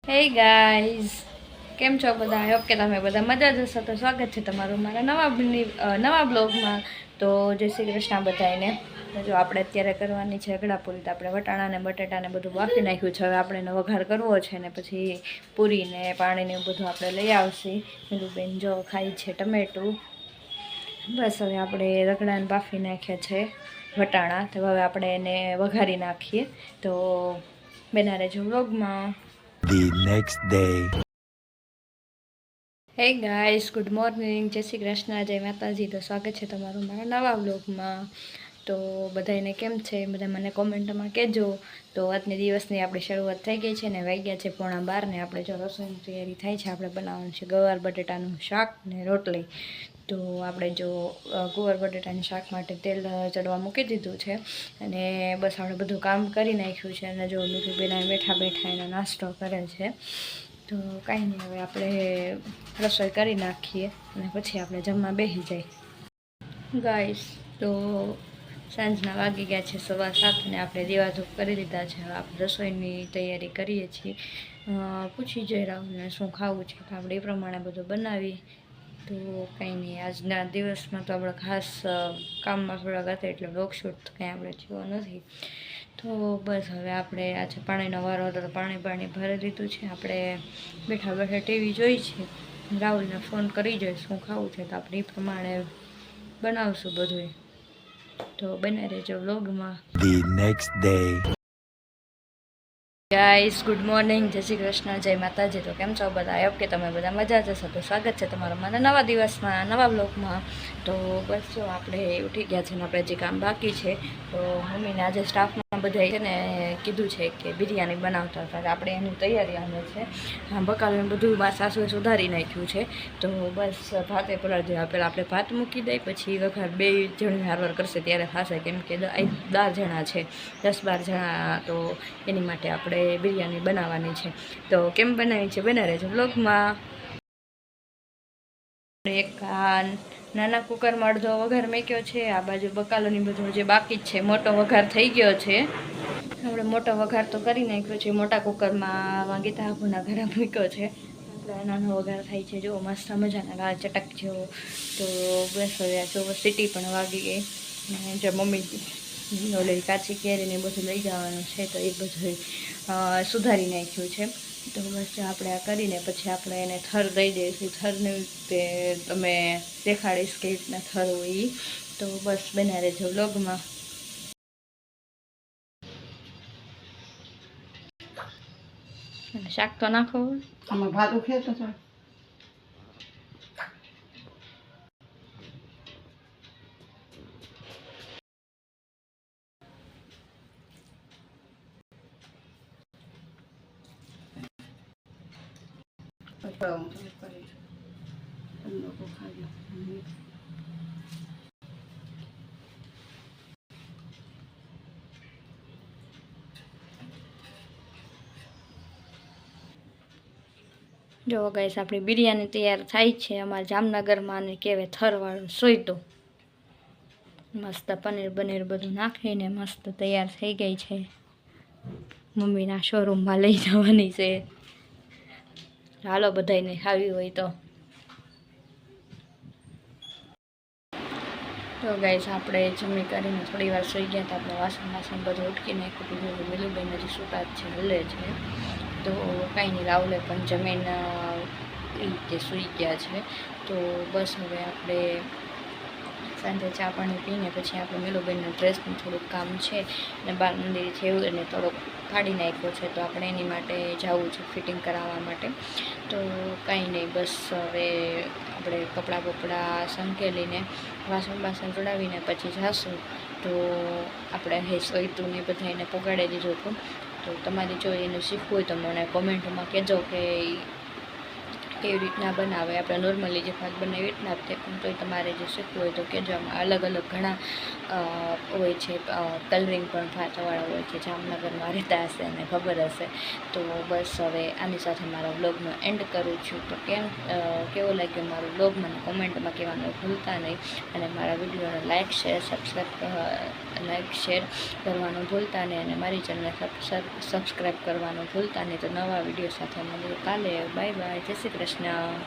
Hey guys, કેમ છો બધા? આઈ હોપ કે તમે બધા મજા જશો. તો સ્વાગત છે તમારું મારા નવા બ્લોગમાં. તો જય શ્રી કૃષ્ણ બધાને. જો આપણે અત્યારે કરવાની છે અગડાપુરી. તો આપણે વટાણા ને બટેટાને બધું બાફી નાખ્યું છે. હવે આપણે એનો વઘાર કરવો છે ને પછી પૂરીને પાણીને એવું બધું આપણે લઈ આવશે. બેન જો ખાઈ છે ટમેટું. બસ હવે આપણે રગડાને બાફી નાખ્યા છે વટાણા. તો હવે આપણે એને વઘારી નાખીએ. તો બના રહેજો વ્લોગમાં. The next day. હે ગાઈસ, ગુડ મોર્નિંગ, જય શ્રી કૃષ્ણ, જય માતાજી. તો સ્વાગત છે તમારું મારા નવા બ્લોગમાં. તો બધાને કેમ છે બધા મને કોમેન્ટમાં કહેજો. તો આજની દિવસની આપણી શરૂઆત થઈ ગઈ છે ને વાગ્યા છે 11:30 ને આપણે જો રસોઈની તૈયારી થાય છે. આપણે બનાવવાનું છે ગવાર બટેટાનું શાક ને રોટલી. તો આપણે જો ગવાર બટેટાની શાક માટે તેલ ચડવા મૂકી દીધું છે અને બસ આપણે બધું કામ કરી નાખ્યું છે. અને જો બીજું બેના બેઠા એનો નાસ્તો કરે છે. તો કાંઈ નહીં, હવે આપણે રસોઈ કરી નાખીએ અને પછી આપણે જમવા બેસી જાય ગાઈસ. તો સાંજના વાગી ગયા છે 7:15 અને આપણે દીવાધૂપ કરી દીધા છે. હવે આપણે રસોઈની તૈયારી કરીએ છીએ. પૂછી જઈ રાહુલને શું ખાવું છે તો આપણે એ પ્રમાણે બધું બનાવી. તો કંઈ નહીં, આજના દિવસમાં તો આપણે ખાસ કામમાં થોડાક હતા એટલે બ્લોગ શૂટ કંઈ આપણે થયો નથી. તો બસ હવે આપણે આજે પાણીનો વારો હતો તો પાણી ભરી દીધું છે. આપણે બેઠા બેઠા ટીવી જોઈ છે. રાહુલને ફોન કરી જોઈએ શું ખાવું છે તો આપણે એ પ્રમાણે બનાવશું બધું. તો બને રહેજો વ્લોગમાં. The next day. Guys, good morning, જય શ્રી કૃષ્ણ, જય માતાજી. તો કેમ છો બધા? આઈ હોપ કે તમે બધા મજા જશો. તો સ્વાગત છે તમારા મારા નવા દિવસમાં, નવા બ્લોગમાં. તો બસ જો આપણે ઉઠી ગયા છે ને આપણે જે કામ બાકી છે. તો મમ્મીને આજે સ્ટાફમાં બધા છે ને કીધું છે કે બિરયાની બનાવતા હતા. આપણે એની તૈયારી આવે છે. બકાલું બધું મારા સાસુએ સુધારી નાખ્યું છે. તો બસ ભાતે પલાળી દેવા. પહેલાં આપણે ભાત મૂકી દઈ પછી વઘાર 2 જણ હારવાર કરશે ત્યારે થશે. કેમ કે 10 જણા છે, 10-12 જણા. તો એની માટે આપણે બિરયાની બનાવવાની છે. તો કેમ બનાવી છે બના રહેજો બ્લોગમાં. એક નાના કુકરમાં અડધો વઘાર મેક્યો છે. આ બાજુ બકાલોની બધું જે બાકી જ છે. મોટો વઘાર થઈ ગયો છે. આપણે મોટો વઘાર તો કરી નાખ્યો છે. મોટા કુકરમાં વાગીતા આભુના ઘરે મૂક્યો છે. આપણે નાનો વઘાર થાય છે જો મસ્ત મજાના લાલ ચટક જેવો. તો બસ હવે જો સીટી પણ વાગી ગઈ. અને જો મમ્મી ઓલે કાચી કેરીને બધું લઈ જવાનું છે તો એ બધું સુધારી નાખ્યું છે. તો બસ આપણે આ કરીને પછી આપણે એને થર દઈ દઈશું. થરને તે તમે દેખાડીશ કે રીતના થર હોય એ. તો બસ બના રહેજો વ્લોગમાં. શાક તો નાખો આમાં ભાત ઉખે તો છે. જો ગાઈસ, આપણી બિરયાની તૈયાર થાય છે. અમારા જામનગરમાં અને કહેવાય થરવાળો સોયતો. મસ્ત પનીર બધું નાખીને મસ્ત તૈયાર થઈ ગઈ છે. મમ્મીના શોરૂમમાં લઈ જવાની છે. હાલો બધાને ખાવી હોય તો. તો ગાઈસ, આપણે જમી કરીને થોડી વાર સૂઈ ગયા હતા. આપણે વાસણ બધું ઉટકી નાખ્યું. બીજું મિલુબેન હજી સૂતા જ છે, હલે છે. તો કાંઈ નહીં, રાહુલે પણ જમીન તે સૂઈ ગયા છે. તો બસ હવે આપણે સાંજે ચા પાણી પીને પછી આપણે મિલુબેનના ડ્રેસનું થોડુંક કામ છે અને બાર મંદિર છે એવું એને થોડોક ફાડી નાખ્યો છે. તો આપણે એની માટે જવું છે ફિટિંગ કરાવવા માટે. તો કાંઈ નહીં, બસ હવે આપણે કપડાં સંકેલીને વાસણ ચડાવીને પછી જાશું. તો આપણે સોયતું ને બધા એને પગાડી દીધું હતું. તો તમારે જો એને શીખવું હોય તો મને કોમેન્ટમાં કહેજો કે કેવી રીતના બનાવે. આપણે નોર્મલી જે ભાત બનાવી રીતના જ તે, પણ તોય તમારે જે શીખવું હોય તો કહેજો. આમાં અલગ અલગ ઘણા હોય છે. કલરિંગ પણ ભાતવાળા હોય છે. જામનગરમાં રહેતા હશે અને ખબર હશે. તો બસ હવે આની સાથે મારા બ્લોગનો એન્ડ કરું છું. તો કેવો લાગ્યો મારો બ્લોગ મને કોમેન્ટમાં કહેવાનું ભૂલતા નહીં. અને મારા વિડીયોને લાઇક, શેર, સબસ્ક્રાઈબ તો લાઈક શેર કરવાનું ભૂલતા નહીં અને મારી ચેનલને સબસ્ક્રાઈબ કરવાનું ભૂલતા નહીં. તો નવા વિડીયો સાથે મળીએ કાલે. બાય બાય, જય શ્રી કૃષ્ણ.